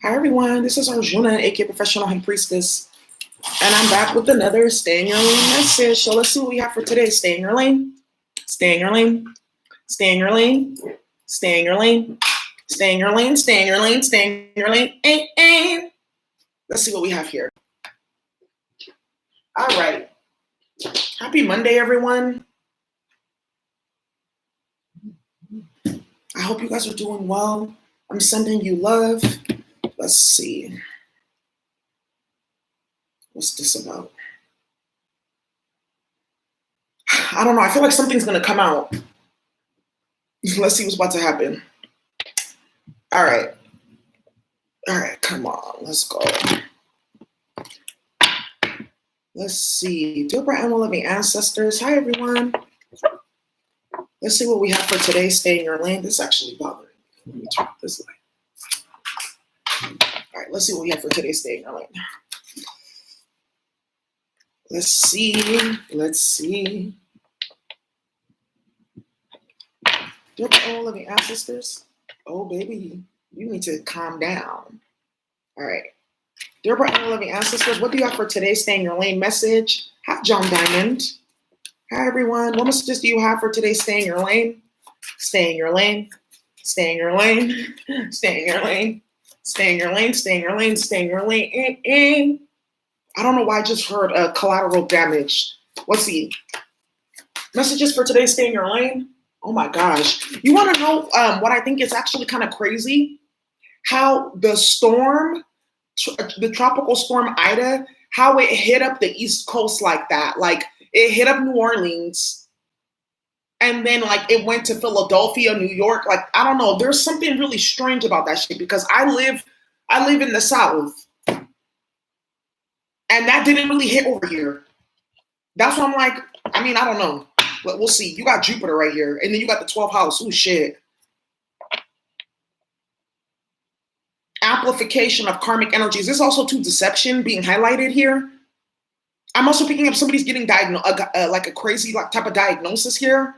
Hi everyone, this is Arjuna, aka Professional High Priestess, and I'm back with another Stay in Your Lane message. So let's see what we have for today. Stay in your lane, stay in your lane, stay in your lane, stay in your lane, stay in your lane, stay in your lane, stay in your lane. Let's see what we have here. All right. Happy Monday, everyone. I hope you guys are doing well. I'm sending you love. Let's see. What's this about? I don't know. I feel like something's going to come out. Let's see what's about to happen. All right. All right. Come on. Let's go. Let's see. Dear bright and loving ancestors. Hi, everyone. Let's see what we have for today. Stay in your lane. This is actually bothering me. Let me turn this way. All right. Let's see what we have for today. Stay in your lane. Let's see. Let's see. Dear bright and loving ancestors. Oh, baby. You need to calm down. All right. Dear bright and loving ancestors, what do you have for today's Stay in Your Lane message? Hi, John Diamond. Hi, everyone. What messages do you have for today's Stay in Your Lane? Stay in your lane. Stay in your lane. Stay in your lane. Stay in your lane. Stay in your lane. Stay in your lane. I don't know why I just heard collateral damage. Let's see. Messages for today's Stay in Your Lane? Oh my gosh. You want to know what I think is actually kind of crazy? How the storm, the tropical storm Ida, how it hit up the East Coast like that. Like it hit up New Orleans and then like it went to Philadelphia, New York. Like, I don't know. There's something really strange about that shit because I live in the South and that didn't really hit over here. That's why I'm like, I mean, I don't know. But we'll see. You got Jupiter right here and then you got the 12th house. Oh shit. Amplification of karmic energies. There's also too deception being highlighted here. I'm also picking up somebody's getting like a crazy like type of diagnosis here,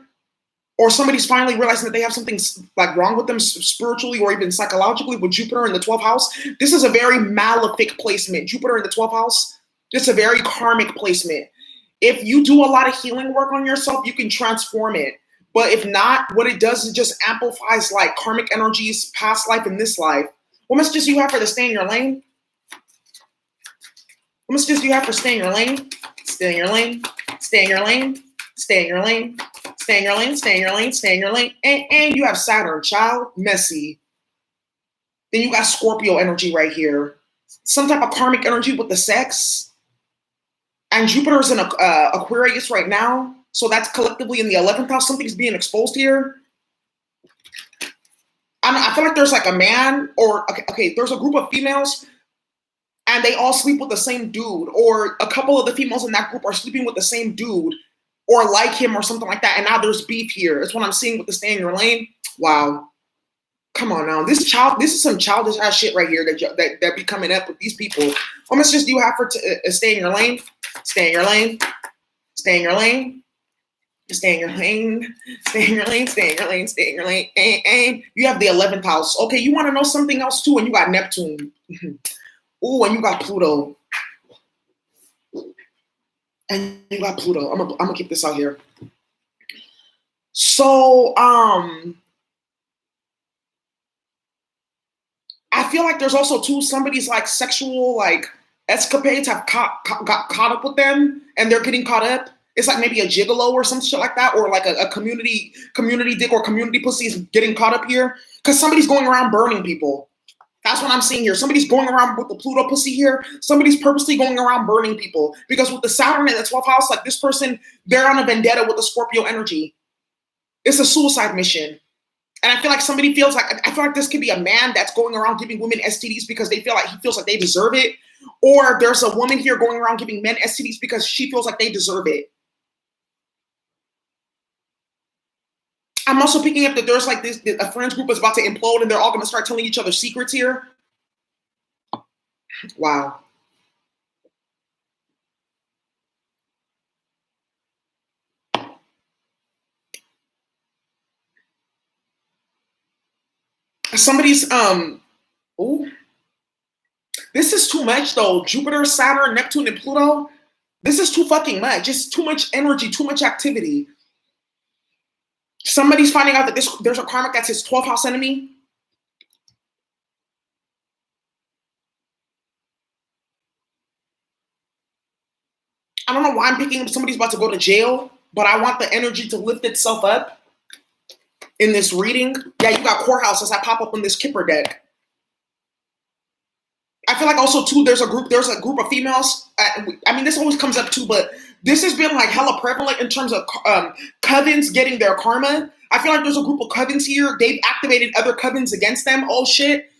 or somebody's finally realizing that they have something like wrong with them spiritually or even psychologically with Jupiter in the 12th house. This is a very malefic placement. Jupiter in the 12th house. It's a very karmic placement. If you do a lot of healing work on yourself, you can transform it. But if not, what it does is just amplifies like karmic energies, past life and this life. What messages do you have for the Stay in Your Lane? What messages do you have for Stay in Your Lane? Stay in your lane. Stay in your lane. Stay in your lane. Stay in your lane. Stay in your lane. Stay in your lane. And you have Saturn, child, messy. Then you got Scorpio energy right here. Some type of karmic energy with the sex. And Jupiter's in Aquarius right now. So that's collectively in the 11th house. Something's being exposed here. I feel like there's like a man or, okay, there's a group of females and they all sleep with the same dude, or a couple of the females in that group are sleeping with the same dude or like him or something like that. And now there's beef here. That's what I'm seeing with the Stay in Your Lane. Wow. Come on now. This is some childish ass shit right here that be coming up with these people. What messages do you have for Stay in Your Lane? Stay in your lane. Stay in your lane. Stay in your lane, stay in your lane, stay in your lane, stay in your lane. And you have the 11th house. Okay, you want to know something else too? And you got Neptune. Ooh, and you got Pluto. And you got Pluto. I'm gonna keep this out here. So, I feel like there's also too somebody's like sexual like escapades have got caught up with them, and they're getting caught up. It's like maybe a gigolo or some shit like that, or like a community dick or community pussy is getting caught up here because somebody's going around burning people. That's what I'm seeing here. Somebody's going around with the Pluto pussy here. Somebody's purposely going around burning people because with the Saturn in the 12th house, like this person, they're on a vendetta with the Scorpio energy. It's a suicide mission. And I feel like somebody feels like, I feel like this could be a man that's going around giving women STDs because he feels like they deserve it. Or there's a woman here going around giving men STDs because she feels like they deserve it. I'm also picking up that there's like a friends group is about to implode and they're all going to start telling each other secrets here. Wow. Somebody's, ooh. This is too much though. Jupiter, Saturn, Neptune, and Pluto. This is too fucking much. It's too much energy, too much activity. Somebody's finding out that there's a karmic that's his 12th house enemy. I don't know why I'm picking up somebody's about to go to jail, but I want the energy to lift itself up in this reading. Yeah, you got courthouse as I pop up on this Kipper deck. I feel like also too, there's a group of females. I mean, this always comes up too, but this has been like hella prevalent in terms of covens getting their karma. I feel like there's a group of covens here. They've activated other covens against them. Oh shit.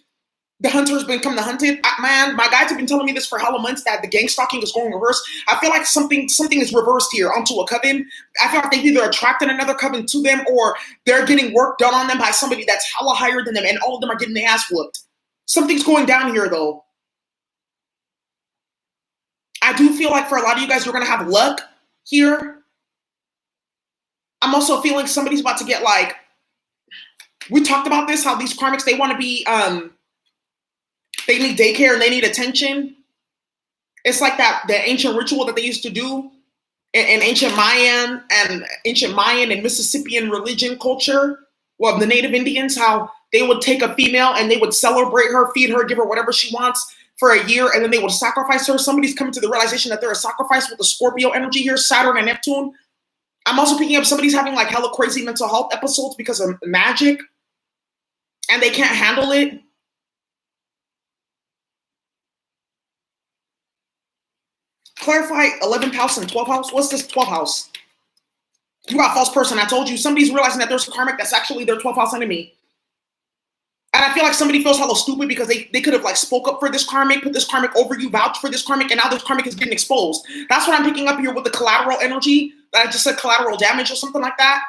The hunter's become the hunted. Man, my guys have been telling me this for hella months that the gang stalking is going reverse. I feel like something is reversed here onto a coven. I feel like they've either attracted another coven to them or they're getting work done on them by somebody that's hella higher than them, and all of them are getting their ass whooped. Something's going down here though. I do feel like for a lot of you guys, you're going to have luck here. I'm also feeling somebody's about to get like, we talked about this, how these karmics, they want to be, they need daycare and they need attention. It's like the ancient ritual that they used to do in ancient Mayan and Mississippian religion culture. Well, the Native Indians, how they would take a female and they would celebrate her, feed her, give her whatever she wants for a year, and then they would sacrifice her. Somebody's coming to the realization that they're a sacrifice with the Scorpio energy here, Saturn and Neptune. I'm also picking up somebody's having like hella crazy mental health episodes because of magic, and they can't handle it. Clarify 11th house and 12th house. What's this 12th house? You got false person. I told you somebody's realizing that there's a karmic that's actually their 12th house enemy. And I feel like somebody feels hella stupid because they could have like spoke up for this karmic, put this karmic over you, vouched for this karmic, and now this karmic is getting exposed. That's what I'm picking up here with the collateral energy. That I just said collateral damage or something like that.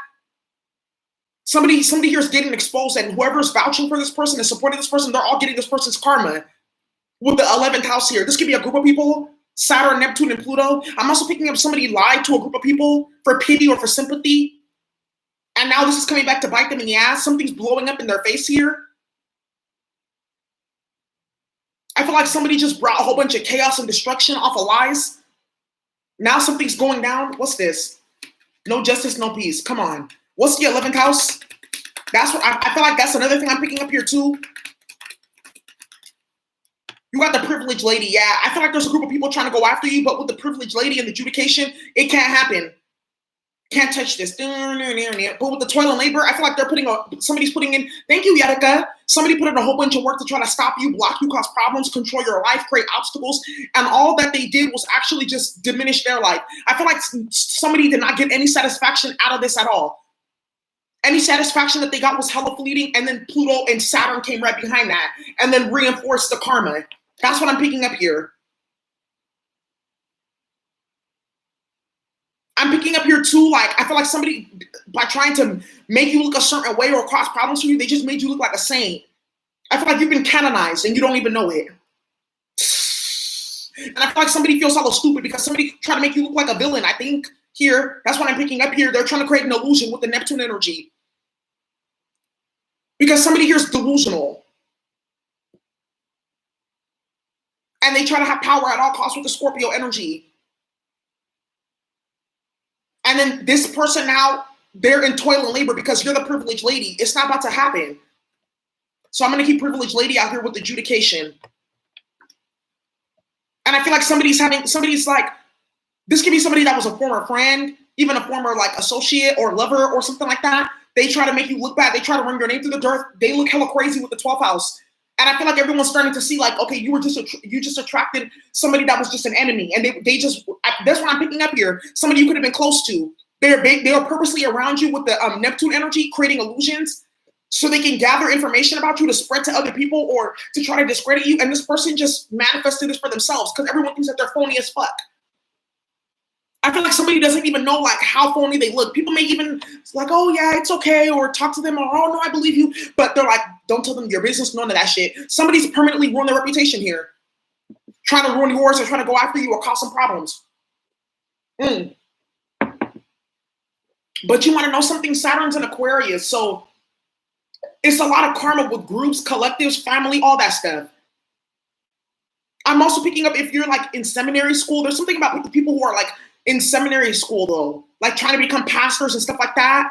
Somebody here is getting exposed, and whoever's vouching for this person and supporting this person, they're all getting this person's karma with the 11th house here. This could be a group of people, Saturn, Neptune, and Pluto. I'm also picking up somebody lied to a group of people for pity or for sympathy. And now this is coming back to bite them in the ass. Something's blowing up in their face here. I feel like somebody just brought a whole bunch of chaos and destruction off of lies. Now something's going down. What's this? No justice, no peace. Come on. What's the 11th house? That's what I feel like that's another thing I'm picking up here too. You got the privileged lady. Yeah, I feel like there's a group of people trying to go after you, but with the privileged lady and the adjudication, it can't happen. Can't touch this. But with the toil and labor, I feel like somebody's putting in, thank you, Yadika. Somebody put in a whole bunch of work to try to stop you, block you, cause problems, control your life, create obstacles. And all that they did was actually just diminish their life. I feel like somebody did not get any satisfaction out of this at all. Any satisfaction that they got was hella fleeting. And then Pluto and Saturn came right behind that and then reinforced the karma. That's what I'm picking up here. I'm picking up here too, like, I feel like somebody, by trying to make you look a certain way or cause problems for you, they just made you look like a saint. I feel like you've been canonized and you don't even know it. And I feel like somebody feels hella stupid because somebody tried to make you look like a villain, I think, here. That's what I'm picking up here. They're trying to create an illusion with the Neptune energy. Because somebody here is delusional. And they try to have power at all costs with the Scorpio energy. And then this person now, they're in toil and labor because you're the privileged lady. It's not about to happen. So I'm going to keep privileged lady out here with adjudication. And I feel like somebody's like, this could be somebody that was a former friend, even a former like associate or lover or something like that. They try to make you look bad. They try to run your name through the dirt. They look hella crazy with the 12th house. And I feel like everyone's starting to see like, okay, you just attracted somebody that was just an enemy. And that's what I'm picking up here. Somebody you could have been close to. They are purposely around you with the Neptune energy, creating illusions so they can gather information about you to spread to other people or to try to discredit you. And this person just manifested this for themselves because everyone thinks that they're phony as fuck. I feel like somebody doesn't even know like how phony they look. People may even like, oh yeah, it's okay, or talk to them, or oh no, I believe you. But they're like, don't tell them your business, none of that shit. Somebody's permanently ruined their reputation here. Trying to ruin yours or trying to go after you or cause some problems. But you want to know something? Saturn's in Aquarius, so it's a lot of karma with groups, collectives, family, all that stuff. I'm also picking up if you're like in seminary school, there's something about the people who are like in seminary school though, like trying to become pastors and stuff like that.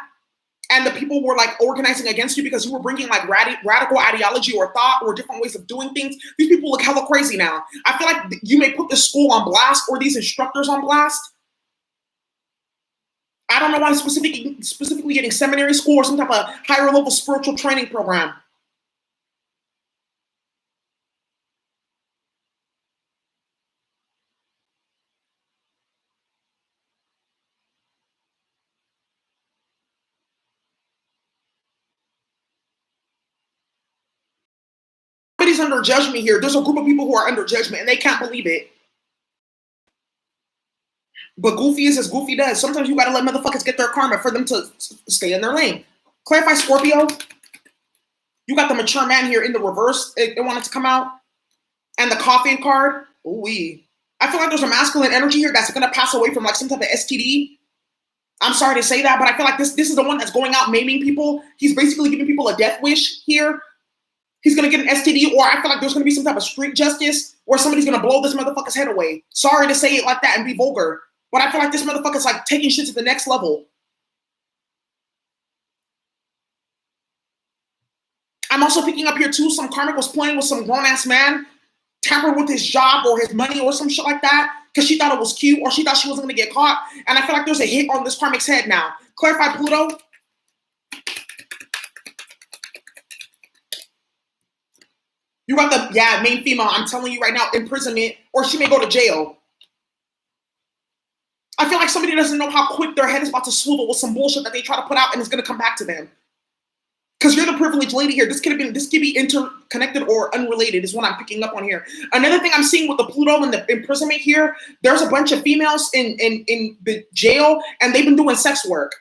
And the people were like organizing against you because you were bringing like radical ideology or thought or different ways of doing things. These people look hella crazy now. I feel like you may put this school on blast or these instructors on blast. I don't know why I'm specifically getting seminary school or some type of higher level spiritual training program. Somebody's under judgment here. There's a group of people who are under judgment and they can't believe it. But goofy is as goofy does. Sometimes you gotta let motherfuckers get their karma for them to stay in their lane. Clarify, Scorpio. You got the mature man here in the reverse. It wanted to come out. And the coffin card. Ooh-wee. I feel like there's a masculine energy here that's gonna pass away from like some type of STD. I'm sorry to say that, but I feel like this is the one that's going out maiming people. He's basically giving people a death wish here. He's gonna get an STD, or I feel like there's gonna be some type of street justice where somebody's gonna blow this motherfucker's head away. Sorry to say it like that and be vulgar, but I feel like this motherfucker's like taking shit to the next level. I'm also picking up here too, some Karmic was playing with some grown-ass man, tampered with his job or his money or some shit like that, because she thought it was cute or she thought she wasn't gonna get caught. And I feel like there's a hit on this Karmic's head now. Clarify, Pluto. You got the, main female, I'm telling you right now, imprisonment, or she may go to jail. I feel like somebody doesn't know how quick their head is about to swivel with some bullshit that they try to put out and it's gonna come back to them. Because you're the privileged lady here. This could be interconnected or unrelated is what I'm picking up on here. Another thing I'm seeing with the Pluto and the imprisonment here, there's a bunch of females in the jail and they've been doing sex work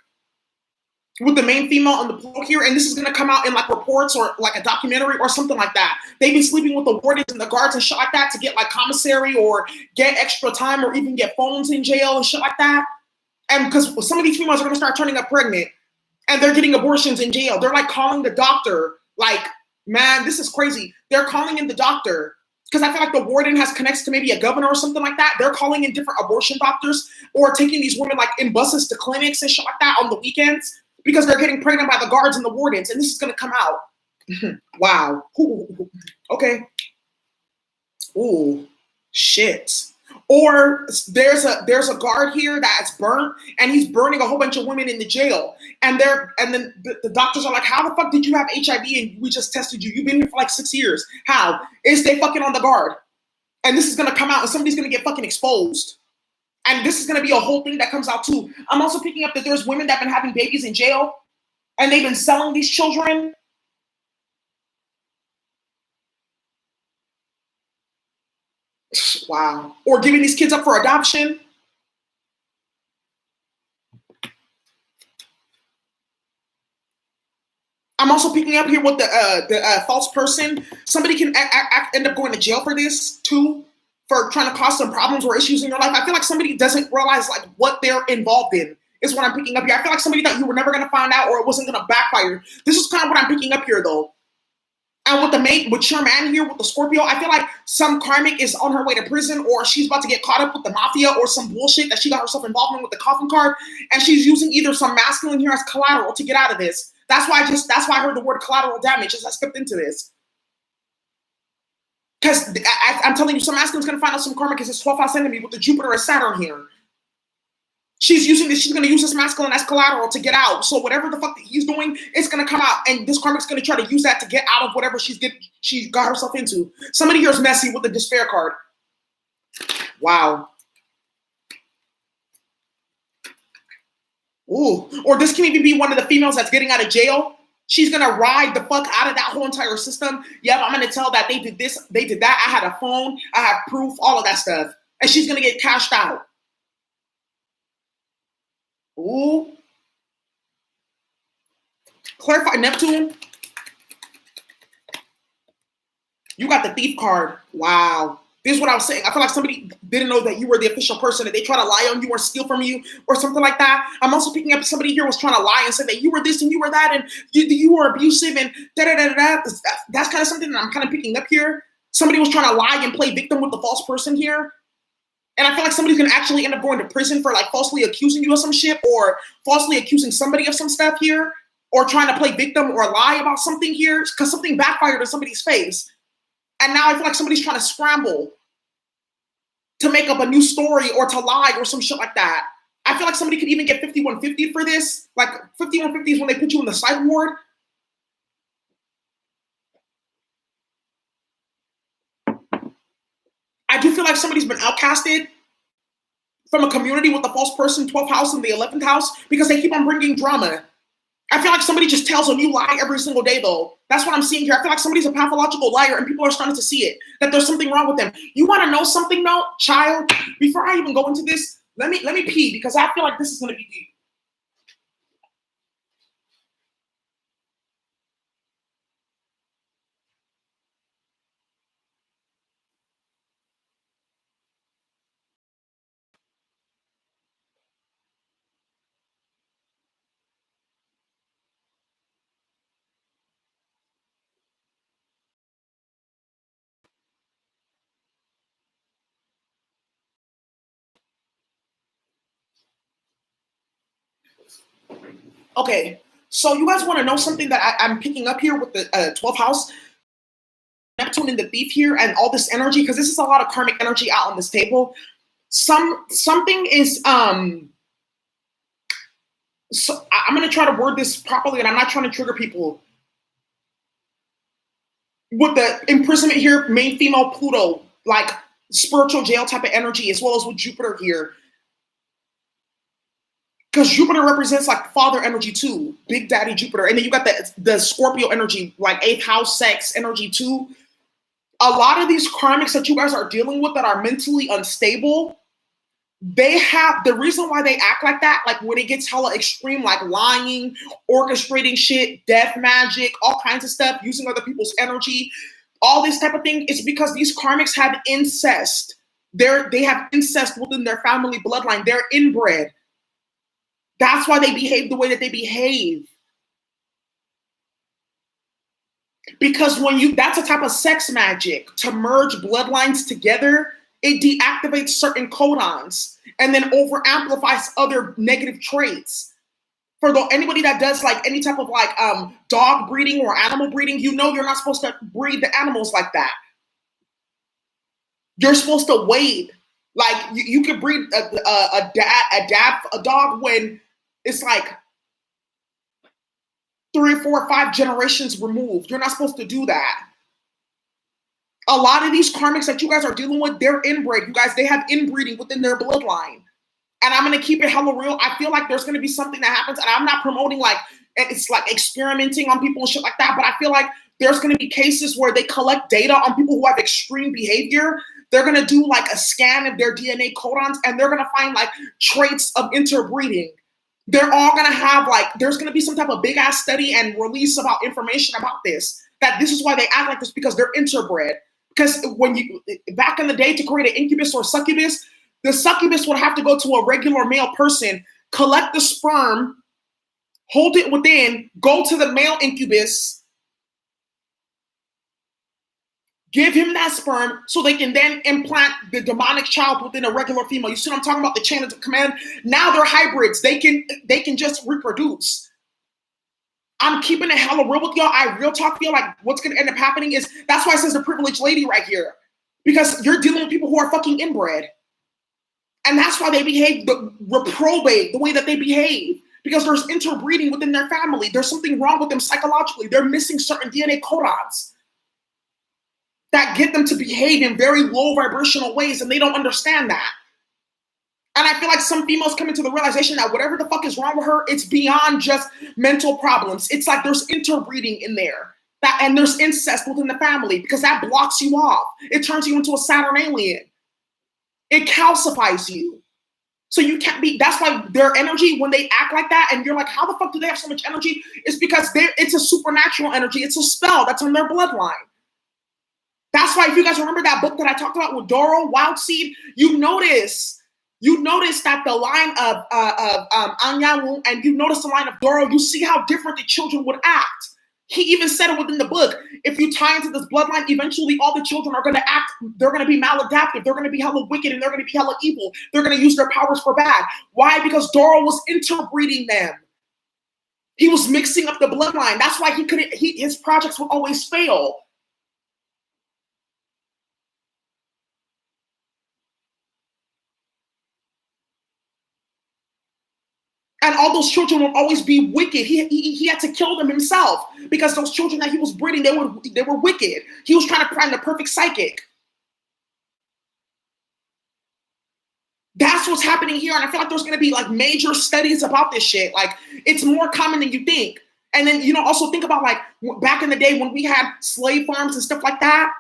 with the main female on the Pluto here, and this is gonna come out in like reports or like a documentary or something like that. They've been sleeping with the wardens and the guards and shit like that to get like commissary or get extra time or even get phones in jail and shit like that. And because some of these females are gonna start turning up pregnant and they're getting abortions in jail. They're like calling the doctor, like, man, this is crazy. They're calling in the doctor because I feel like the warden has connects to maybe a governor or something like that. They're calling in different abortion doctors or taking these women like in buses to clinics and shit like that on the weekends, because they're getting pregnant by the guards and the wardens, and this is gonna come out. Wow. Ooh. Okay. Ooh, shit. Or there's a guard here that's burnt, and he's burning a whole bunch of women in the jail. And then the doctors are like, how the fuck did you have HIV and we just tested you? You've been here for like 6 years. How? Is they fucking on the guard. And this is gonna come out and somebody's gonna get fucking exposed. And this is going to be a whole thing that comes out too. I'm also picking up that there's women that have been having babies in jail and they've been selling these children. Wow. Or giving these kids up for adoption. I'm also picking up here with the false person. Somebody can end up going to jail for this too, for trying to cause some problems or issues in your life. I feel like somebody doesn't realize like what they're involved in is what I'm picking up here. I feel like somebody thought you were never going to find out or it wasn't going to backfire. This is kind of what I'm picking up here though. And with the mature man here with the Scorpio, I feel like some Karmic is on her way to prison or she's about to get caught up with the mafia or some bullshit that she got herself involved in with the coffin card. And she's using either some masculine here as collateral to get out of this. That's why I heard the word collateral damage as I stepped into this. Because I'm telling you, some masculine's going to find out some Karmic is his 12th house enemy with the Jupiter and Saturn here. She's using this. She's going to use this masculine as collateral to get out. So whatever the fuck that he's doing, it's going to come out. And this Karmic's going to try to use that to get out of whatever she got herself into. Somebody here is messy with the despair card. Wow. Ooh. Or this can even be one of the females that's getting out of jail. She's going to ride the fuck out of that whole entire system. Yep, I'm going to tell that they did this, they did that. I had a phone, I have proof, all of that stuff. And she's going to get cashed out. Ooh. Clarify, Neptune. You got the thief card. Wow. This is what I was saying. I feel like somebody didn't know that you were the official person and they try to lie on you or steal from you or something like that. I'm also picking up somebody here was trying to lie and say that you were this and you were that and you were abusive and da-da-da-da-da. That's kind of something that I'm kind of picking up here. somebody was trying to lie and play victim with the false person here. And I feel like somebody's gonna actually end up going to prison for like falsely accusing you of some shit or falsely accusing somebody of some stuff here or trying to play victim or lie about something here because something backfired in somebody's face. And now I feel like somebody's trying to scramble to make up a new story or to lie or some shit like that. I feel like somebody could even get 5150 for this. Like 5150 is when they put you in the psych ward. I do feel like somebody's been outcasted from a community with the false person, 12th house and the 11th house, because they keep on bringing drama. I feel like somebody just tells a new lie every single day, though. That's what I'm seeing here. I feel like somebody's a pathological liar, and people are starting to see it, that there's something wrong with them. You want to know something, though, child? Before I even go into this, let me pee, because I feel like this is going to be deep. Okay, so you guys want to know something that I'm picking up here with the 12th house? Neptune and the thief here and all this energy, because this is a lot of karmic energy out on this table. Something is so I'm going to try to word this properly, and I'm not trying to trigger people. With the imprisonment here, main female Pluto, like spiritual jail type of energy, as well as with Jupiter here. Because Jupiter represents like father energy too, big daddy Jupiter. And then you got the Scorpio energy, like 8th house sex energy too. A lot of these karmics that you guys are dealing with that are mentally unstable, they have the reason why they act like that, like when it gets hella extreme, like lying, orchestrating shit, death magic, all kinds of stuff, using other people's energy, all this type of thing, is because these karmics have incest. They have incest within their family bloodline. They're inbred. That's why they behave the way that they behave. Because that's a type of sex magic. To merge bloodlines together, it deactivates certain codons and then over amplifies other negative traits. For anybody that does like any type of like dog breeding or animal breeding, you know you're not supposed to breed the animals like that. You're supposed to wait. Like you could breed a dog when it's like 3, 4, 5 generations removed. You're not supposed to do that. A lot of these karmics that you guys are dealing with, they're inbred. You guys, they have inbreeding within their bloodline. And I'm going to keep it hella real. I feel like there's going to be something that happens. And I'm not promoting like, it's like experimenting on people and shit like that. But I feel like there's going to be cases where they collect data on people who have extreme behavior. They're going to do like a scan of their DNA codons. And they're going to find like traits of interbreeding. They're all going to have like, there's going to be some type of big ass study and release about information about this. That this is why they act like this, because they're interbred. Because back in the day, to create an incubus or succubus, the succubus would have to go to a regular male person, collect the sperm, hold it within, go to the male incubus, give him that sperm so they can then implant the demonic child within a regular female. You see what I'm talking about? The chain of command. Now they're hybrids. They can just reproduce. I'm keeping it hella real with y'all. I real talk feel like what's going to end up happening is, that's why it says the privileged lady right here. Because you're dealing with people who are fucking inbred. And that's why they behave reprobate the way that they behave. Because there's interbreeding within their family. There's something wrong with them psychologically. They're missing certain DNA codons that get them to behave in very low vibrational ways, and they don't understand that. And I feel like some females come into the realization that whatever the fuck is wrong with her, it's beyond just mental problems. It's like there's interbreeding in there. And there's incest within the family, because that blocks you off. It turns you into a Saturn alien. It calcifies you. So you can't be, that's why their energy, when they act like that, and you're like, how the fuck do they have so much energy? It's because it's a supernatural energy. It's a spell that's on their bloodline. That's why if you guys remember that book that I talked about with Doro, Wild Seed, you notice that the line of Anyanwu, and you notice the line of Doro, you see how different the children would act. He even said it within the book. If you tie into this bloodline, eventually all the children are going to act, they're going to be maladaptive. They're going to be hella wicked and they're going to be hella evil. They're going to use their powers for bad. Why? Because Doro was interbreeding them. He was mixing up the bloodline. That's why his projects would always fail. And all those children would always be wicked. He had to kill them himself because those children that he was breeding, they were wicked. He was trying to find the perfect psychic. That's what's happening here. And I feel like there's going to be like major studies about this shit. Like it's more common than you think. And then, you know, also think about like back in the day when we had slave farms and stuff like that.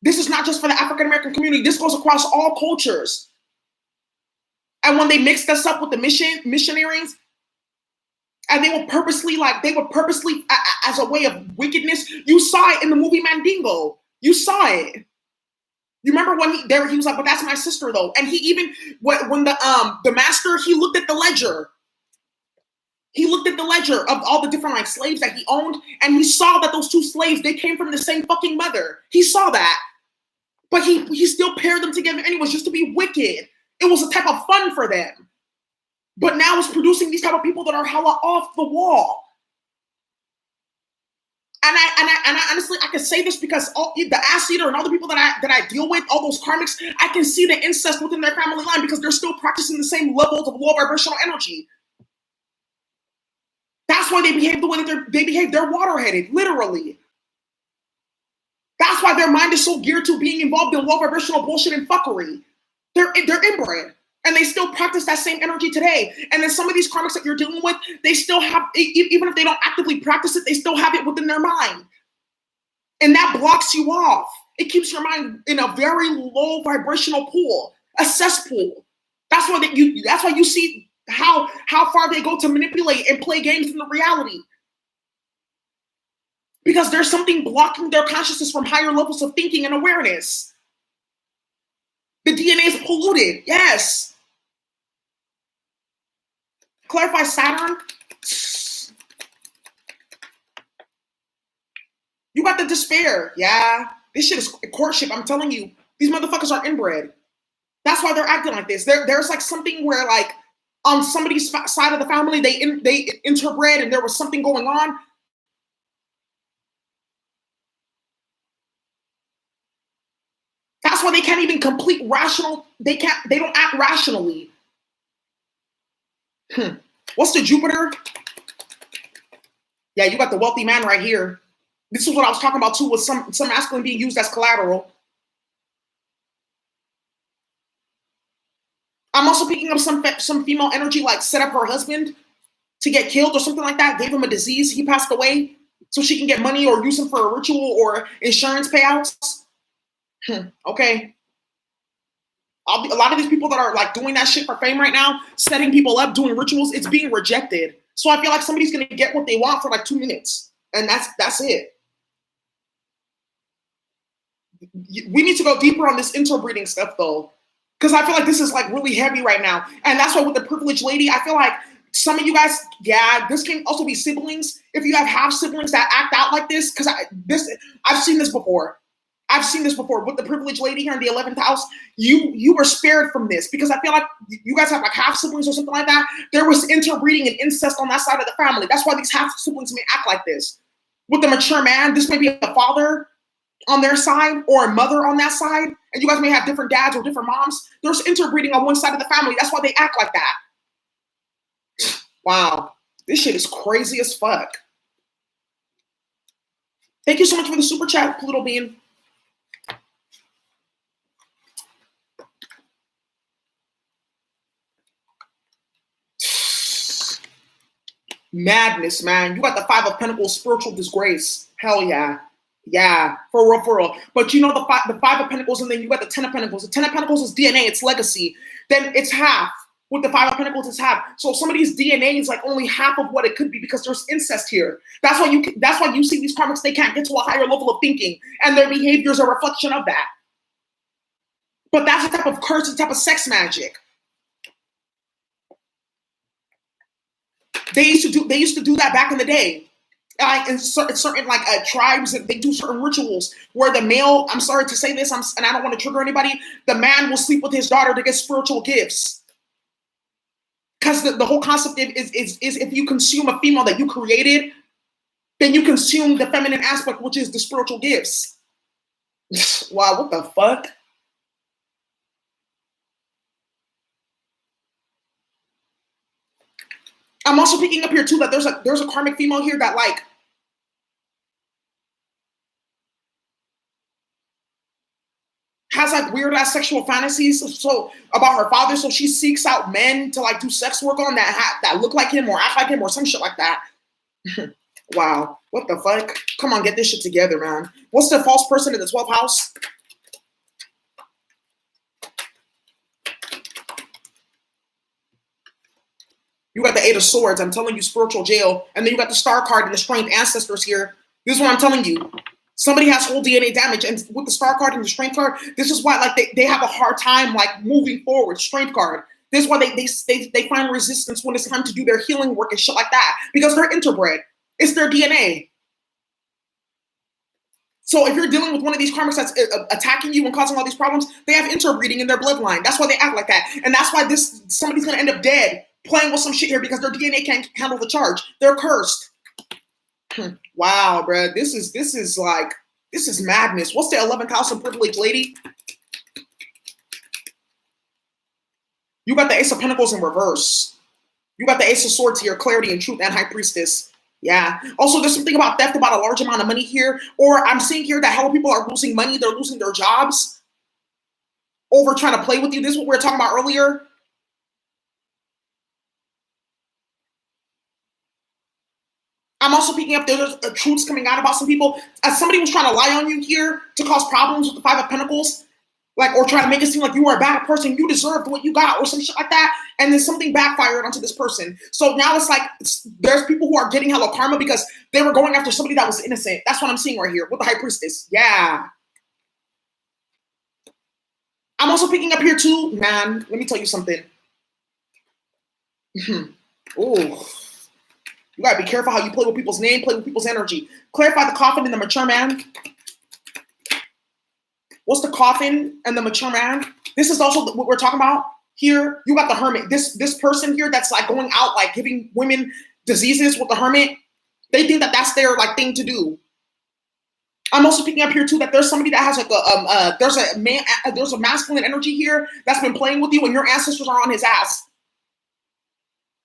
This is not just for the African-American community. This goes across all cultures. And when they mixed us up with the missionaries, and they would purposely, as a way of wickedness, you saw it in the movie Mandingo. You saw it. You remember when he was like, but that's my sister though. And he even, when the master, he looked at the ledger. He looked at the ledger of all the different like slaves that he owned, and he saw that those two slaves, they came from the same fucking mother. He saw that. But he still paired them together anyways, just to be wicked. It was a type of fun for them. But now it's producing these type of people that are hella off the wall. And I honestly, I can say this because all, the ass eater and all the people that I deal with, all those karmics, I can see the incest within their family line because they're still practicing the same levels of low vibrational energy. That's why they behave the way that they behave. They're water-headed, literally. That's why their mind is so geared to being involved in low vibrational bullshit and fuckery. They're inbred. And they still practice that same energy today. And then some of these karmics that you're dealing with, they still have, even if they don't actively practice it, they still have it within their mind. And that blocks you off. It keeps your mind in a very low vibrational pool, a cesspool. That's why you see how far they go to manipulate and play games in the reality. Because there's something blocking their consciousness from higher levels of thinking and awareness. The DNA is polluted, yes. Clarify Saturn. You got the despair, yeah. This shit is courtship, I'm telling you. These motherfuckers are inbred. That's why they're acting like this. There's like something where like on somebody's side of the family, they interbred and there was something going on. That's why they can't even complete rational. They don't act rationally. What's the Jupiter? Yeah, you got the wealthy man right here. This is what I was talking about too, with some masculine being used as collateral. I'm also picking up some female energy, like set up her husband to get killed or something like that. Gave him a disease. He passed away so she can get money or use him for a ritual or insurance payouts. Okay. A lot of these people that are like doing that shit for fame right now, setting people up, doing rituals, it's being rejected. So I feel like somebody's gonna get what they want for like 2 minutes, and that's it. We need to go deeper on this interbreeding stuff though, because I feel like this is like really heavy right now, and that's why with the privileged lady, I feel like some of you guys, yeah, this can also be siblings. If you have half siblings that act out like this, because I've seen this before. I've seen this before with the privileged lady here in the 11th house. You were spared from this because I feel like you guys have like half siblings or something like that. There was interbreeding and incest on that side of the family. That's why these half siblings may act like this. With the mature man, this may be a father on their side or a mother on that side, and you guys may have different dads or different moms. There's interbreeding on one side of the family. That's why they act like that. Wow, this shit is crazy as fuck. Thank you so much for the super chat, Pluto Bean. Madness, man. You got the Five of Pentacles, spiritual disgrace. Hell yeah. Yeah, for real, for real. But you know the Five of Pentacles, and then you got the Ten of Pentacles. The Ten of Pentacles is DNA, it's legacy. Then it's half. With the Five of Pentacles, it's half. So some of these DNA is like only half of what it could be because there's incest here. That's why you see these karmics, they can't get to a higher level of thinking, and their behavior is a reflection of that. But that's a type of curse, a type of sex magic. They used to do that back in the day. Like in certain like tribes, they do certain rituals where the male, I'm sorry to say this, and I don't want to trigger anybody, the man will sleep with his daughter to get spiritual gifts. Because the whole concept is if you consume a female that you created, then you consume the feminine aspect, which is the spiritual gifts. Wow, what the fuck? I'm also picking up here too that there's a karmic female here that like has like weird ass sexual fantasies so about her father, so she seeks out men to like do sex work on that look like him or act like him or some shit like that. Wow, what the fuck? Come on, get this shit together, man. What's the false person in the 12th house? You got the 8 of Swords. I'm telling you, spiritual jail. And then you got the Star card and the Strength ancestors here. This is what I'm telling you. Somebody has whole DNA damage. And with the Star card and the Strength card, this is why like they have a hard time like moving forward. Strength card. This is why they find resistance when it's time to do their healing work and shit like that. Because they're interbred. It's their DNA. So if you're dealing with one of these karmics that's attacking you and causing all these problems, they have interbreeding in their bloodline. That's why they act like that. And that's why somebody's going to end up dead playing with some shit here because their DNA can't handle the charge. They're cursed. Wow, bro. This is madness. What's the 11th house of privilege, lady? You got the Ace of Pentacles in reverse. You got the Ace of Swords here, clarity and truth and High Priestess. Yeah. Also, there's something about theft, about a large amount of money here. Or I'm seeing here that hella people are losing money. They're losing their jobs over trying to play with you. This is what we were talking about earlier. I'm also picking up there's truths coming out about some people. As somebody was trying to lie on you here to cause problems with the 5 of Pentacles, like, or try to make it seem like you were a bad person, you deserved what you got, or some shit like that, and then something backfired onto this person. So now it's like there's people who are getting hella karma because they were going after somebody that was innocent. That's what I'm seeing right here with the High Priestess. Yeah. I'm also picking up here too, man. Let me tell you something. Oh. You gotta be careful how you play with people's name, play with people's energy. Clarify the Coffin and the mature man. What's the Coffin and the mature man? This is also what we're talking about here. You got the Hermit. This person here that's like going out like giving women diseases with the Hermit. They think that that's their like thing to do. I'm also picking up here too that there's somebody that has like there's a masculine energy here that's been playing with you, and your ancestors are on his ass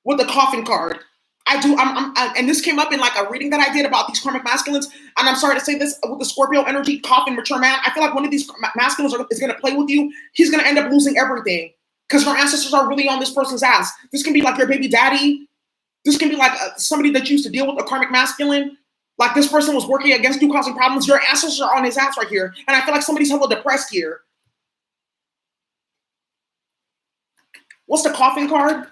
with the Coffin card. And this came up in like a reading that I did about these karmic masculines. And I'm sorry to say this, with the Scorpio energy, Coffin, mature man, I feel like one of these masculines is going to play with you. He's going to end up losing everything because your ancestors are really on this person's ass. This can be like your baby daddy. This can be like somebody that you used to deal with, a karmic masculine. Like this person was working against you, causing problems. Your ancestors are on his ass right here. And I feel like somebody's hella depressed here. What's the Coffin card?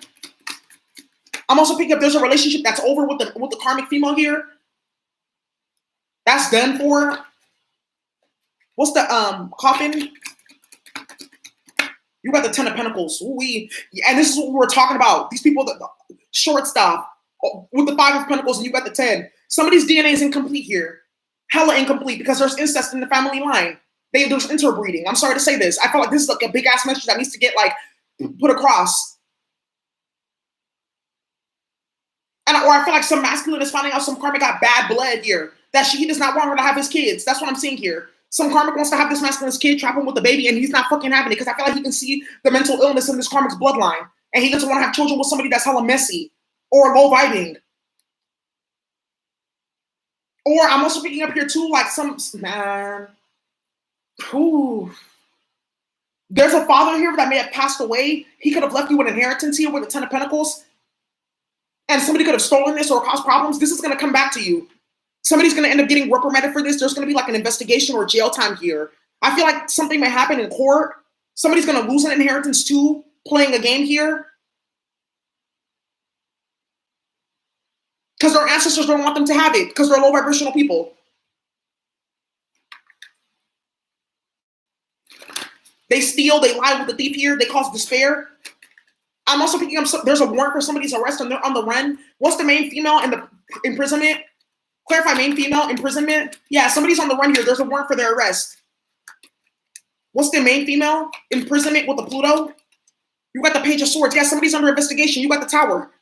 I'm also picking up there's a relationship that's over with the karmic female here. That's done for. What's the Coffin? You got the 10 of Pentacles. And this is what we were talking about. These people, that short stuff with the 5 of Pentacles, and you got the 10. Somebody's DNA is incomplete here. Hella incomplete because there's incest in the family line. There's interbreeding. I'm sorry to say this. I feel like this is like a big ass message that needs to get like put across. Or I feel like some masculine is finding out some karmic got bad blood here. That he does not want her to have his kids. That's what I'm seeing here. Some karmic wants to have this masculine's kid, trap him with the baby, and he's not fucking having it because I feel like he can see the mental illness in this karmic's bloodline. And he doesn't want to have children with somebody that's hella messy or low vibing. Or I'm also picking up here too, like man. Ooh. There's a father here that may have passed away. He could have left you an inheritance here with the 10 of Pentacles. And somebody could have stolen this or caused problems. This is going to come back to you. Somebody's going to end up getting reprimanded for this. There's going to be like an investigation or jail time here. I feel like something may happen in court. Somebody's going to lose an inheritance too, playing a game here. Because their ancestors don't want them to have it because they're low vibrational people. They steal, they lie with the thief here, they cause despair. I'm also picking up, there's a warrant for somebody's arrest and they're on the run. What's the main female in the imprisonment? Clarify main female, imprisonment. Yeah, somebody's on the run here. There's a warrant for their arrest. What's the main female? Imprisonment with the Pluto. You got the Page of Swords. Yeah, somebody's under investigation. You got the Tower.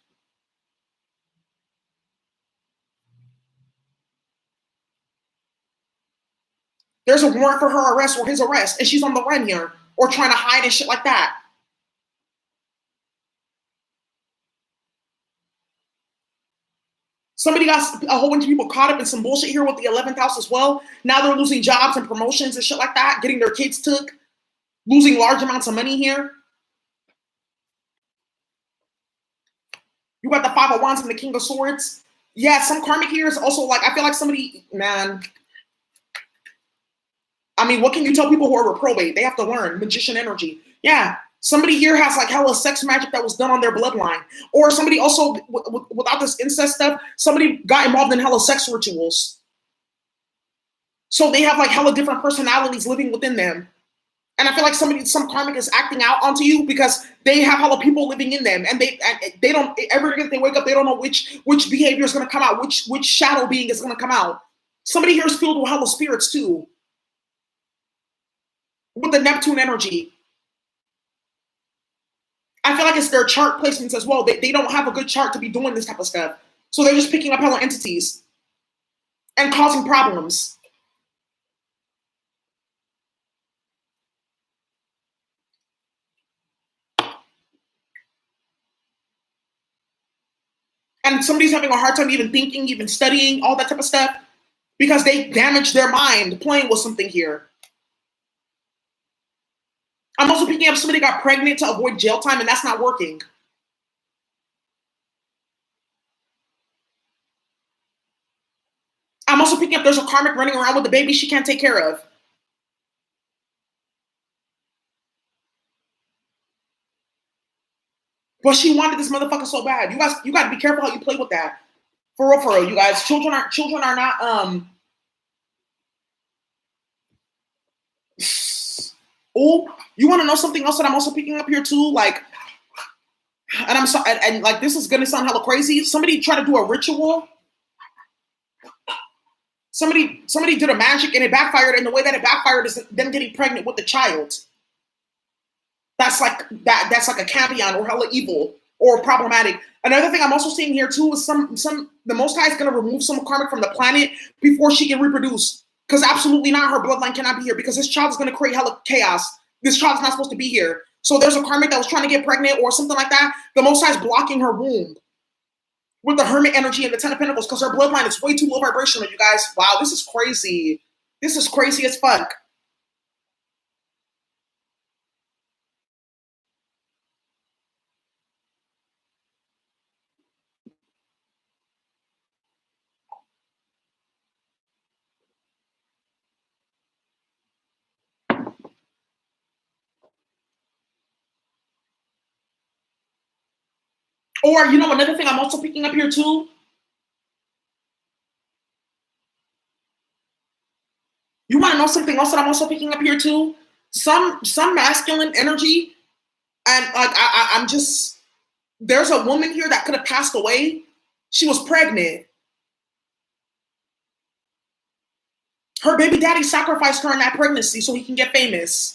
There's a warrant for her arrest or his arrest, and she's on the run here, or trying to hide and shit like that. Somebody got a whole bunch of people caught up in some bullshit here with the 11th house as well. Now they're losing jobs and promotions and shit like that, getting their kids took, losing large amounts of money here. You got the Five of Wands and the King of Swords. Yeah, some karmic here is also like, I feel like somebody, man. I mean, what can you tell people who are reprobate? They have to learn magician energy. Yeah, somebody here has like hella sex magic that was done on their bloodline. Or somebody also, without this incest stuff, somebody got involved in hella sex rituals. So they have like hella different personalities living within them. And I feel like some karmic is acting out onto you because they have hella people living in them, and they don't, every day they wake up, they don't know which behavior is going to come out, which shadow being is going to come out. Somebody here is filled with hella spirits too, with the Neptune energy. I feel like it's their chart placements as well. They don't have a good chart to be doing this type of stuff, so they're just picking up hella entities and causing problems. And somebody's having a hard time even thinking, even studying, all that type of stuff, because they damaged their mind playing with something here. I'm also picking up somebody got pregnant to avoid jail time, and that's not working. I'm also picking up there's a karmic running around with a baby she can't take care of. But she wanted this motherfucker so bad. You got to be careful how you play with that. For real, you guys. Children are not. Oh, you want to know something else that I'm also picking up here too? Like, and I'm sorry, and like this is gonna sound hella crazy. Somebody tried to do a ritual. Somebody did a magic and it backfired. And the way that it backfired is them getting pregnant with the child. That's like a campion or hella evil or problematic. Another thing I'm also seeing here too is the Most High is gonna remove some karmic from the planet before she can reproduce. Because absolutely not, her bloodline cannot be here because this child is gonna create hella chaos. This child's not supposed to be here. So there's a karmic that was trying to get pregnant or something like that. The Most High is blocking her womb with the Hermit energy and the Ten of Pentacles because her bloodline is way too low vibrational, you guys. Wow, this is crazy. This is crazy as fuck. Or, you know, another thing I'm also picking up here too. You want to know something else that I'm also picking up here too? Some masculine energy, and like I'm just, there's a woman here that could have passed away. She was pregnant. Her baby daddy sacrificed her in that pregnancy so he can get famous.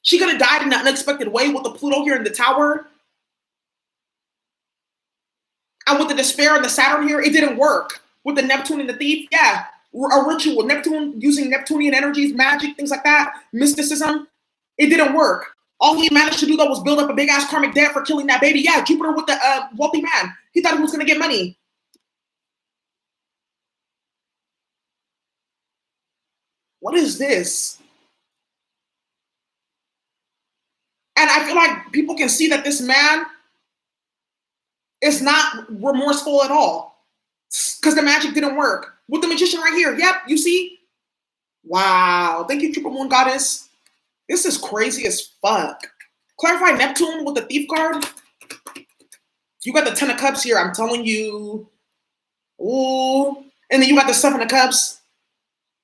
She could have died in an unexpected way with the Pluto here in the Tower. And with the Despair and the Saturn here, it didn't work. With the Neptune and the Thief, yeah. A ritual, Neptune, using Neptunian energies, magic, things like that, mysticism, it didn't work. All he managed to do though was build up a big ass karmic debt for killing that baby. Yeah, Jupiter with the wealthy man. He thought he was gonna get money. What is this? And I feel like people can see that this man is not remorseful at all because the magic didn't work. With the Magician right here, yep, you see? Wow, thank you, Triple Moon Goddess. This is crazy as fuck. Clarify Neptune with the Thief card. You got the Ten of Cups here, I'm telling you. Ooh. And then you got the Seven of Cups.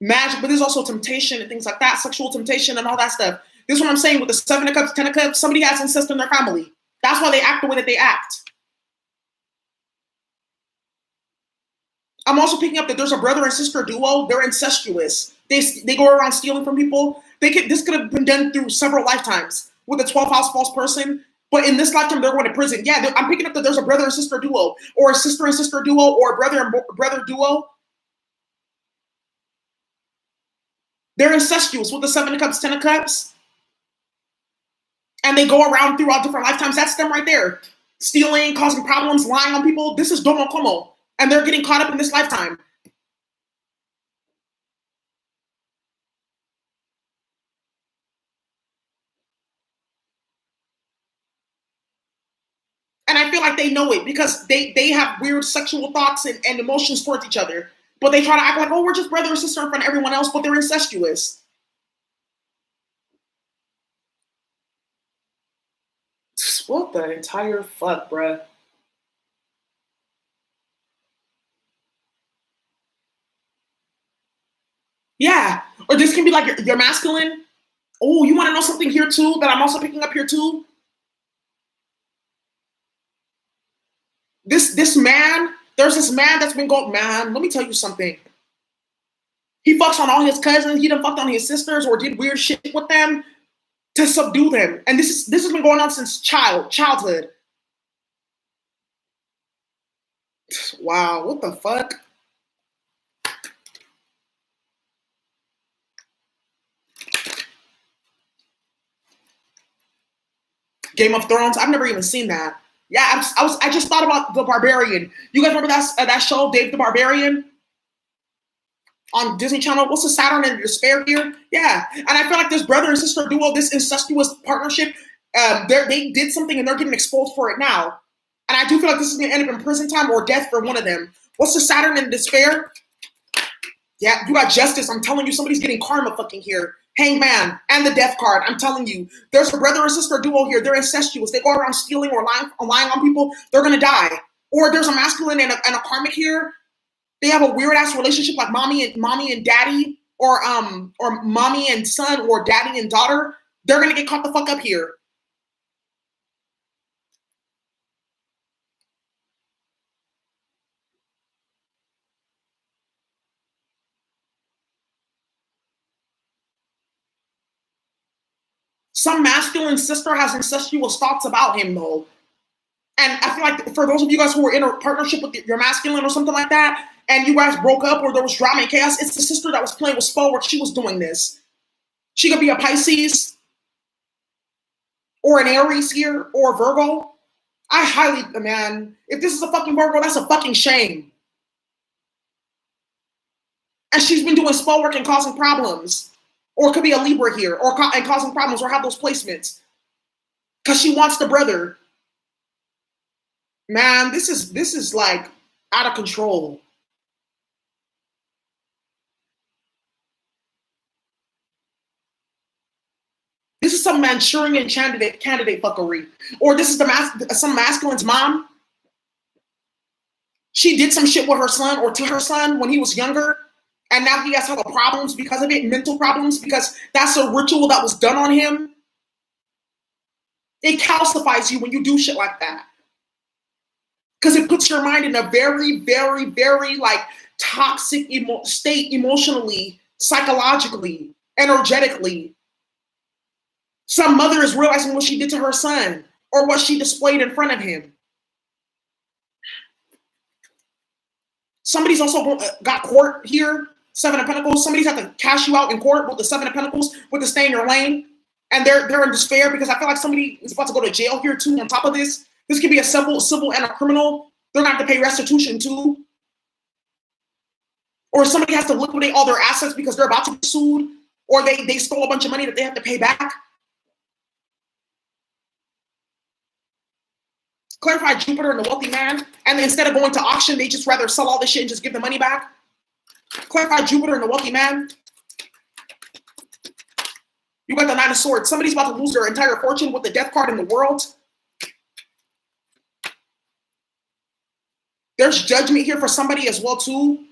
Magic, but there's also temptation and things like that, sexual temptation and all that stuff. This is what I'm saying with the Seven of Cups, Ten of Cups. Somebody has incest in their family. That's why they act the way that they act. I'm also picking up that there's a brother and sister duo. They're incestuous. They go around stealing from people. This could have been done through several lifetimes with a 12th house false person. But in this lifetime, they're going to prison. Yeah, I'm picking up that there's a brother and sister duo, or a sister and sister duo, or a brother and brother duo. They're incestuous with the 7 of Cups, 10 of Cups. And they go around throughout different lifetimes. That's them right there. Stealing, causing problems, lying on people. This is Domo Como. And they're getting caught up in this lifetime. And I feel like they know it because they have weird sexual thoughts and emotions towards each other. But they try to act like, oh, we're just brother or sister in front of everyone else, but they're incestuous. What the entire fuck, bruh? Yeah. Or this can be like your masculine. Oh, you want to know something here too that I'm also picking up here too? This man, there's this man that's been going, man, let me tell you something. He fucks on all his cousins. He done fucked on his sisters or did weird shit with them to subdue them. And this has been going on since childhood. Wow, what the fuck? Game of Thrones. I've never even seen that. Yeah, I just thought about the Barbarian. You guys remember that show, Dave the Barbarian, on Disney Channel? What's the Saturn and the Despair here? Yeah, and I feel like this brother and sister duo, this incestuous partnership, they did something and they're getting exposed for it now. And I do feel like this is going to end up in prison time or death for one of them. What's the Saturn and Despair? Yeah, you got justice. I'm telling you, somebody's getting karma fucking here. Hangman and the death card. I'm telling you, there's a brother and sister duo here. They're incestuous. They go around stealing or lying on people. They're gonna die. Or there's a masculine and a karmic here. They have a weird ass relationship, like mommy and daddy, or mommy and son, or daddy and daughter. They're gonna get caught the fuck up here. Some masculine sister has incestuous thoughts about him though. And I feel like for those of you guys who were in a partnership with your masculine or something like that, and you guys broke up or there was drama and chaos, it's the sister that was playing with spell work. She was doing this. She could be a Pisces or an Aries here or a Virgo. I highly, man, if this is a fucking Virgo, that's a fucking shame. And she's been doing spell work and causing problems. Or it could be a Libra here and causing problems or have those placements. Because she wants the brother. Man, this is like out of control. This is some Manchurian candidate fuckery. Or this is some masculine's mom. She did some shit with her son or to her son when he was younger. And now he has other problems because of it, mental problems, because that's a ritual that was done on him. It calcifies you when you do shit like that. Because it puts your mind in a very, very, very like toxic state emotionally, psychologically, energetically. Some mother is realizing what she did to her son or what she displayed in front of him. Somebody's also got court here, 7 of Pentacles. Somebody's had to cash you out in court with the 7 of Pentacles, with the stay in your lane. And they're in despair because I feel like somebody is about to go to jail here too on top of this. This could be a civil and a criminal. They're going to have to pay restitution too. Or somebody has to liquidate all their assets because they're about to be sued. Or they stole a bunch of money that they have to pay back. Clarify Jupiter and the wealthy man. And instead of going to auction, they just rather sell all this shit and just give the money back. Clarify Jupiter and the wealthy man. You got the 9 of Swords. Somebody's about to lose their entire fortune with the death card in the world. There's judgment here for somebody as well too.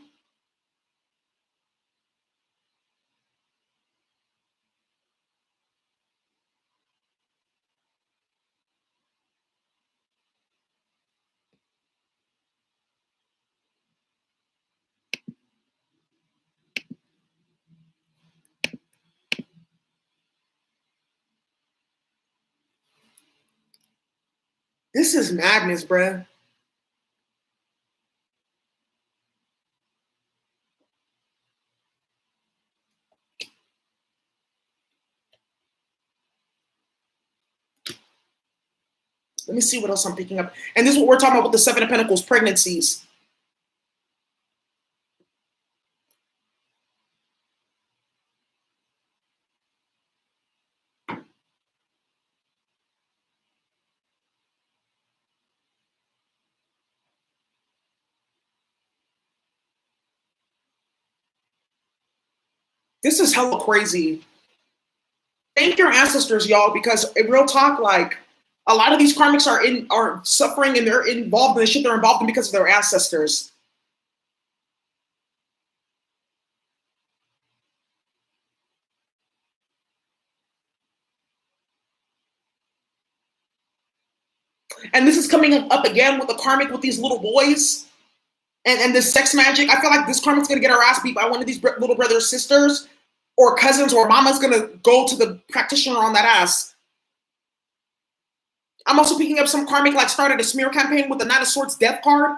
This is madness, bruh. Let me see what else I'm picking up. And this is what we're talking about with the Seven of Pentacles, pregnancies. This is hella crazy. Thank your ancestors, y'all, because in real talk, like, a lot of these karmics are suffering and they're involved in the shit they're involved in because of their ancestors. And this is coming up again with the karmic with these little boys and this sex magic. I feel like this karmic's gonna get her ass beat by one of these little brothers, sisters, or cousins, or mama's gonna go to the practitioner on that ass. I'm also picking up some karmic like started a smear campaign with the Nine of Swords death card,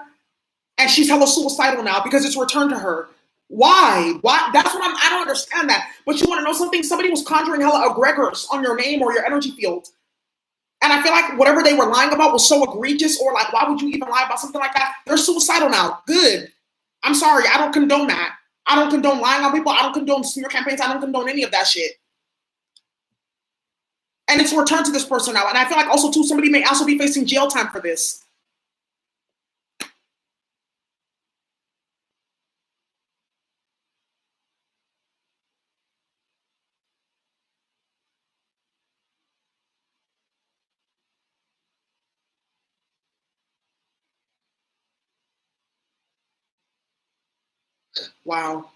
and she's hella suicidal now because it's returned to her. Why? Why? That's what I don't understand that. But you want to know something? Somebody was conjuring hella egregors on your name or your energy field. And I feel like whatever they were lying about was so egregious, or like, why would you even lie about something like that? They're suicidal now. Good. I'm sorry. I don't condone that. I don't condone lying on people. I don't condone smear campaigns. I don't condone any of that shit. And it's returned to this person now. And I feel like also too, somebody may also be facing jail time for this. Wow.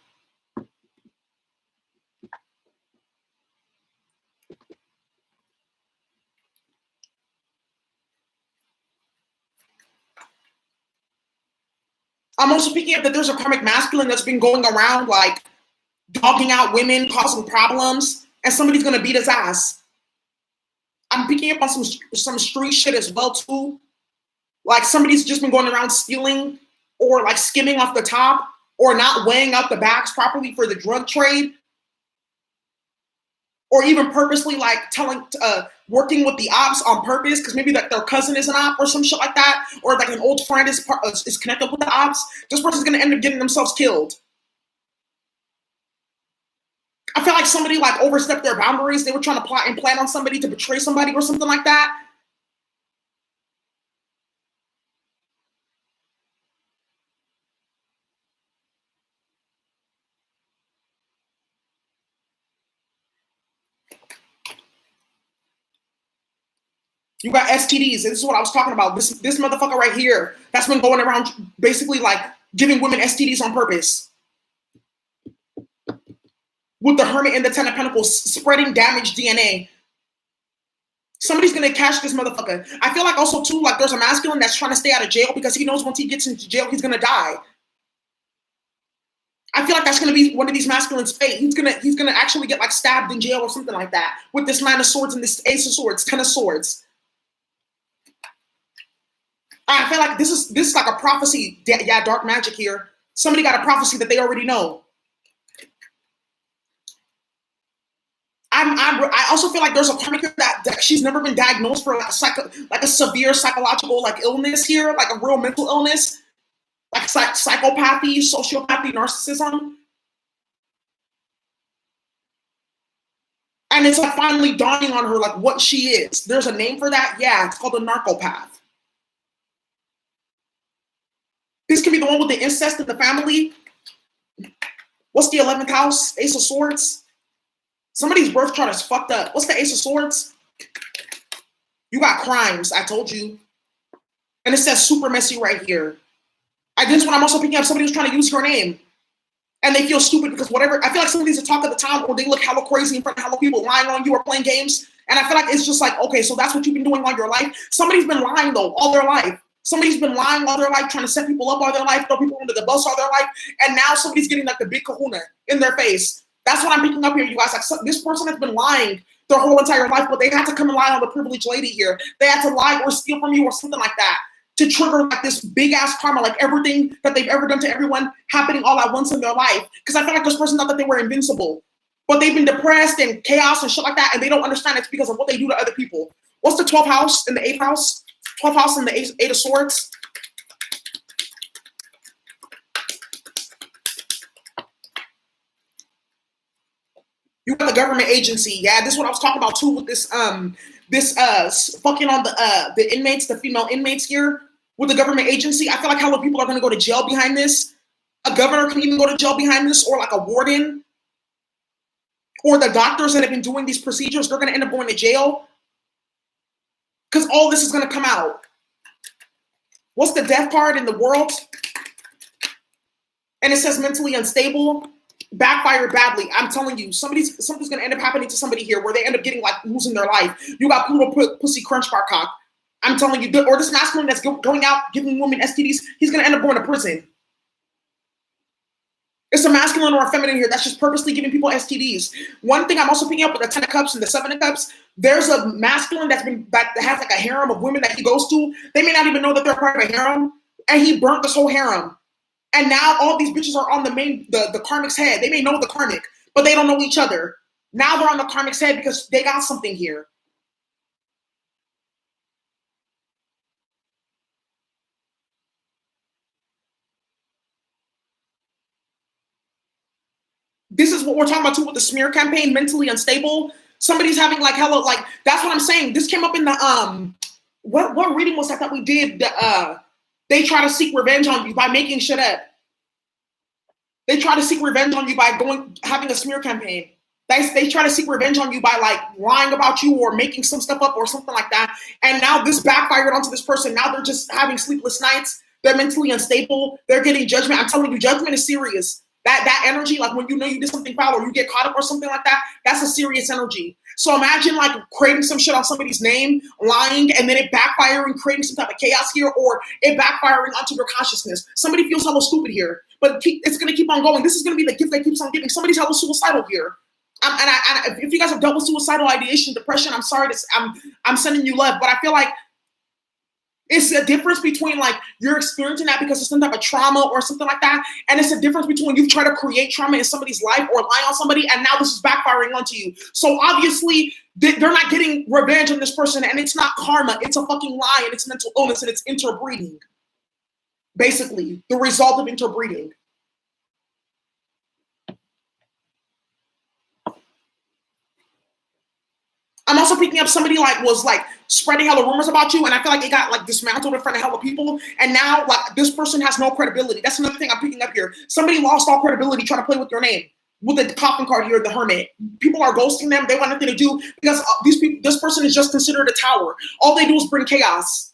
I'm also picking up that there's a karmic masculine that's been going around like dogging out women, causing problems, and somebody's gonna beat his ass. I'm picking up on some street shit as well too. Like somebody's just been going around stealing or like skimming off the top or not weighing out the backs properly for the drug trade. Or even purposely like working with the ops on purpose because maybe like their cousin is an op or some shit like that, or like an old friend is connected with the ops. This person's gonna end up getting themselves killed. I feel like somebody like overstepped their boundaries. They were trying to plot and plan on somebody to betray somebody or something like that. You got STDs. This is what I was talking about. This motherfucker right here that's been going around basically like giving women STDs on purpose. With the Hermit and the Ten of Pentacles spreading damaged DNA. Somebody's gonna catch this motherfucker. I feel like also too, like there's a masculine that's trying to stay out of jail because he knows once he gets into jail, he's gonna die. I feel like that's gonna be one of these masculines' fate. He's gonna actually get like stabbed in jail or something like that with this Nine of Swords and this Ace of Swords, Ten of Swords. I feel like this is like a prophecy. Yeah, dark magic here. Somebody got a prophecy that they already know. I also feel like there's a karmic that she's never been diagnosed for like a severe psychological like illness here, like a real mental illness, like psychopathy, sociopathy, narcissism. And it's like finally dawning on her like what she is. There's a name for that. Yeah, it's called a narcopath. This could be the one with the incest in the family. What's the 11th house? Ace of Swords. Somebody's birth chart is fucked up. What's the Ace of Swords? You got crimes, I told you. And it says super messy right here. This one I'm also picking up somebody who's trying to use your name. And they feel stupid because whatever, I feel like somebody's a talk of the town or they look hella crazy in front of hella people lying on you or playing games. And I feel like it's just like, okay, so that's what you've been doing all your life. Somebody's been lying though, all their life. Somebody's been lying all their life, trying to set people up all their life, throw people under the bus all their life. And now somebody's getting like the big kahuna in their face. That's what I'm picking up here, you guys. Like this person has been lying their whole entire life, but they had to come and lie on the privileged lady here. They had to lie or steal from you or something like that to trigger like this big ass karma, like everything that they've ever done to everyone happening all at once in their life. Because I feel like this person thought that they were invincible, but they've been depressed and chaos and shit like that, and they don't understand it's because of what they do to other people. What's the 12th house and the 8th house? 12th house and the 8 of swords. You got the government agency. Yeah, this is what I was talking about too with this fucking on the inmates, the female inmates here with the government agency. I feel like hella people are gonna go to jail behind this. A governor can even go to jail behind this, or like a warden, or the doctors that have been doing these procedures, they're gonna end up going to jail. Because all this is gonna come out. What's the death card in the world? And it says mentally unstable. Backfired badly. I'm telling you, something's gonna end up happening to somebody here where they end up getting like losing their life. You got Pluto pussy crunch bar cock. I'm telling you, or this masculine that's going out giving women STDs, he's gonna end up going to prison. It's a masculine or a feminine here that's just purposely giving people STDs. One thing I'm also picking up with the 10 of Cups and the 7 of Cups, there's a masculine that has like a harem of women that he goes to. They may not even know that they're part of a harem, and he burnt this whole harem. And now all these bitches are on the Karmic's head. They may know the Karmic, but they don't know each other. Now they're on the Karmic's head because they got something here. This is what we're talking about too with the smear campaign, mentally unstable. Somebody's having like hella, like, that's what I'm saying. This came up in the, what reading was that we did? They try to seek revenge on you by making shit up. They try to seek revenge on you by having a smear campaign. They try to seek revenge on you by like lying about you or making some stuff up or something like that. And now this backfired onto this person. Now they're just having sleepless nights. They're mentally unstable. They're getting judgment. I'm telling you, judgment is serious. That energy, like when you know you did something foul or you get caught up or something like that, that's a serious energy. So imagine like creating some shit on somebody's name, lying, and then it backfiring, creating some type of chaos here, or it backfiring onto your consciousness. Somebody feels hella stupid here, but it's going to keep on going. This is going to be the gift that keeps on giving. Somebody's hella suicidal here. And if you guys have dealt with suicidal ideation, depression, I'm sorry, I'm sending you love, but I feel like it's a difference between like you're experiencing that because of some type of trauma or something like that, and it's a difference between you try to create trauma in somebody's life or lie on somebody, and now this is backfiring onto you. So obviously they're not getting revenge on this person, and it's not karma. It's a fucking lie, and it's mental illness, and it's interbreeding. Basically, the result of interbreeding. I'm also picking up somebody like was like spreading hella rumors about you, and I feel like it got like dismantled in front of hella people, and now like this person has no credibility. That's another thing I'm picking up here. Somebody lost all credibility trying to play with your name. With the coffin card here, the Hermit. People are ghosting them. They want nothing to do because this person is just considered a tower. All they do is bring chaos.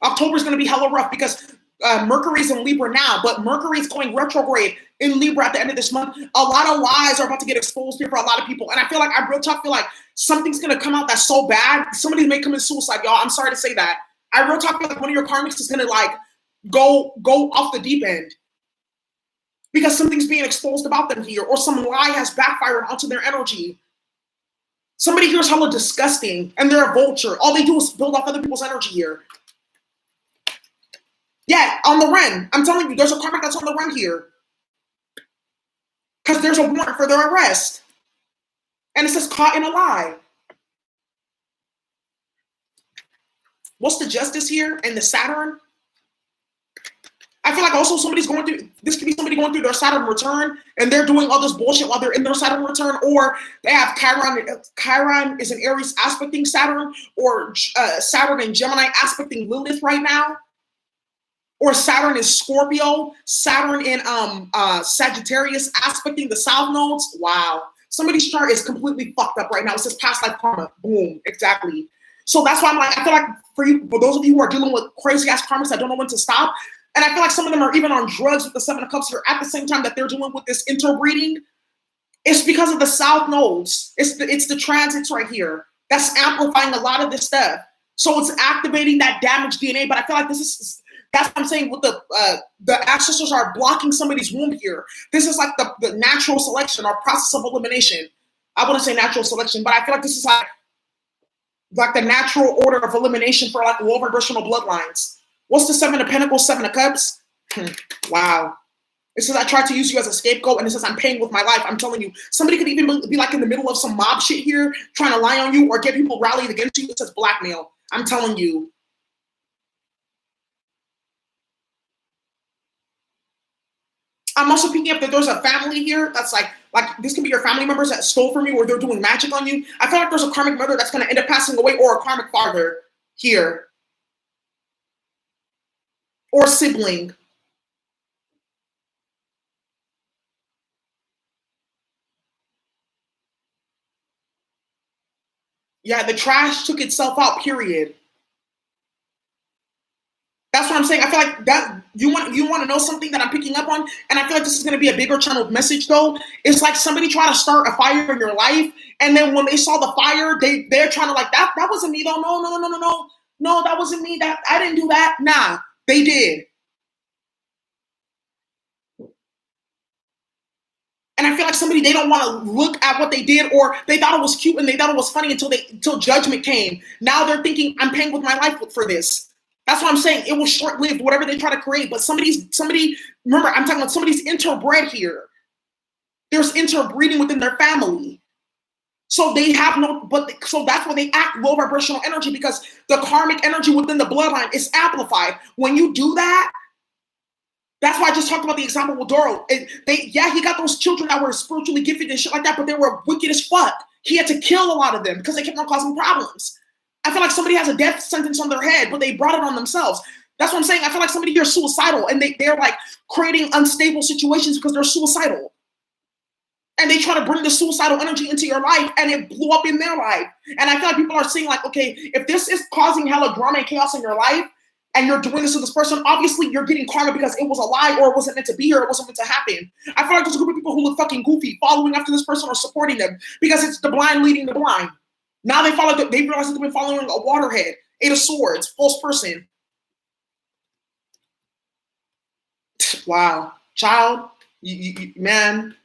October is going to be hella rough because Mercury's in Libra now, but Mercury's going retrograde in Libra at the end of this month. A lot of lies are about to get exposed here for a lot of people. And I feel like, I real talk feel like something's going to come out that's so bad. Somebody may commit suicide, y'all. I'm sorry to say that. I real talk feel like one of your karmics is going to like go off the deep end because something's being exposed about them here, or some lie has backfired onto their energy. Somebody here is hella disgusting and they're a vulture. All they do is build off other people's energy here. Yeah, on the run. I'm telling you, there's a karmic that's on the run here. Because there's a warrant for their arrest. And it says caught in a lie. What's the justice here and the Saturn? I feel like also somebody's going through, this could be somebody going through their Saturn return and they're doing all this bullshit while they're in their Saturn return, or they have Chiron. Chiron is an Aries aspecting Saturn, or Saturn and Gemini aspecting Lilith right now. Or Saturn is Scorpio, Saturn in Sagittarius aspecting the South nodes. Wow. Somebody's chart is completely fucked up right now. It says past life karma. Boom. Exactly. So that's why I'm like, I feel like for those of you who are dealing with crazy ass karmas that don't know when to stop, and I feel like some of them are even on drugs with the 7 of Cups here at the same time that they're dealing with this interbreeding, it's because of the South nodes. It's the transits right here that's amplifying a lot of this stuff. So it's activating that damaged DNA. But I feel like this is That's what I'm saying with the ancestors are blocking somebody's womb here. This is like the natural selection or process of elimination. I wouldn't say natural selection, but I feel like this is like the natural order of elimination for like low vibrational bloodlines. What's the Seven of Pentacles, Seven of Cups? Wow. It says, I tried to use you as a scapegoat, and it says, I'm paying with my life. I'm telling you, somebody could even be like in the middle of some mob shit here, trying to lie on you or get people rallied against you. It says blackmail. I'm telling you. I'm also picking up that there's a family here that's like this can be your family members that stole from you or they're doing magic on you. I feel like there's a karmic mother that's going to end up passing away or a karmic father here. Or sibling. Yeah, the trash took itself out, period. That's what I'm saying. I feel like that you want to know something that I'm picking up on, and I feel like this is going to be a bigger channeled message though. It's like somebody tried to start a fire in your life, and then when they saw the fire, they're trying to like that wasn't me though. No, that wasn't me. That I didn't do that. Nah, they did. And I feel like somebody, they don't want to look at what they did, or they thought it was cute and they thought it was funny until judgment came. Now they're thinking, I'm paying with my life for this. That's what I'm saying. It was short-lived, whatever they try to create. But somebody, remember, I'm talking about somebody's interbred here. There's interbreeding within their family. So they have so that's why they act low vibrational energy, because the karmic energy within the bloodline is amplified. When you do that, that's why I just talked about the example with Doro. He got those children that were spiritually gifted and shit like that, but they were wicked as fuck. He had to kill a lot of them because they kept on causing problems. I feel like somebody has a death sentence on their head, but they brought it on themselves. That's what I'm saying. I feel like somebody here is suicidal, and they're like creating unstable situations because they're suicidal. And they try to bring the suicidal energy into your life, and it blew up in their life. And I feel like people are saying like, okay, if this is causing hella drama and chaos in your life, and you're doing this to this person, obviously you're getting karma because it was a lie, or it wasn't meant to be here, it wasn't meant to happen. I feel like there's a group of people who look fucking goofy following after this person or supporting them because it's the blind leading the blind. Now they realize that they've been following a waterhead, Eight of Swords, false person. Wow. Child, man,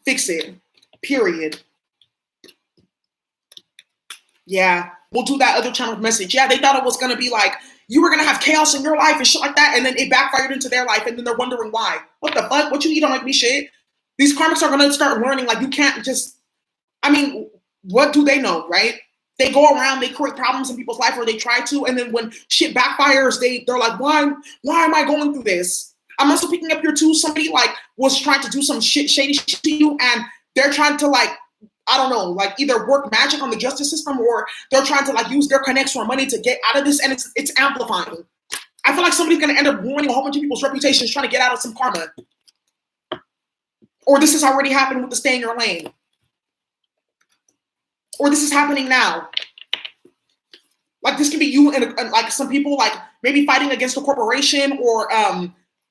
fix it. Period. Yeah. We'll do that other channel message. Yeah, they thought it was going to be like, you were going to have chaos in your life and shit like that, and then it backfired into their life, and then they're wondering why. What the fuck? What you eat don't make me shit? These karmics are going to start learning, like, you can't just, I mean, what do they know, right? They go around, they create problems in people's life, or they try to, and then when shit backfires, they're like, why am I going through this? I'm also picking up here too, somebody like was trying to do some shady shit to you, and they're trying to like, I don't know, like either work magic on the justice system, or they're trying to like use their connects or money to get out of this, and it's amplifying. I feel like somebody's gonna end up ruining a whole bunch of people's reputations trying to get out of some karma. Or this has already happened with the stay in your lane. Or this is happening now. Like this could be you and like some people like maybe fighting against a corporation or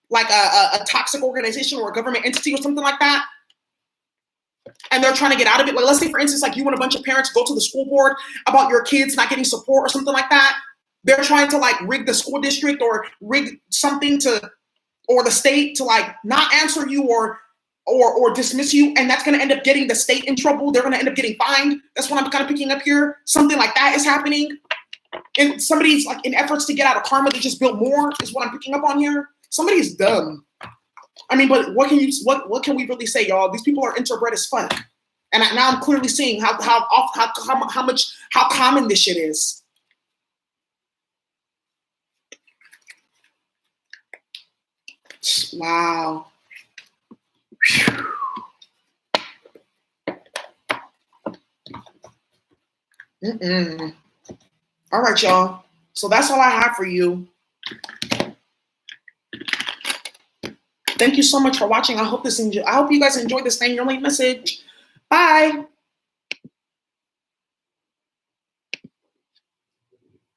like a toxic organization or a government entity or something like that. And they're trying to get out of it. Like, let's say, for instance, like you and a bunch of parents go to the school board about your kids not getting support or something like that. They're trying to like rig the school district or rig something or the state to like not answer you or dismiss you. And that's going to end up getting the state in trouble. They're going to end up getting fined. That's what I'm kind of picking up here. Something like that is happening. And somebody's like in efforts to get out of karma, they just built more is what I'm picking up on here. Somebody's dumb. I mean, but what can we really say, y'all? These people are interbred as fuck, and now I'm clearly seeing how common this shit is. Wow. All right, y'all. So that's all I have for you. Thank you so much for watching. I hope you guys enjoyed this thing. Your late message. Bye.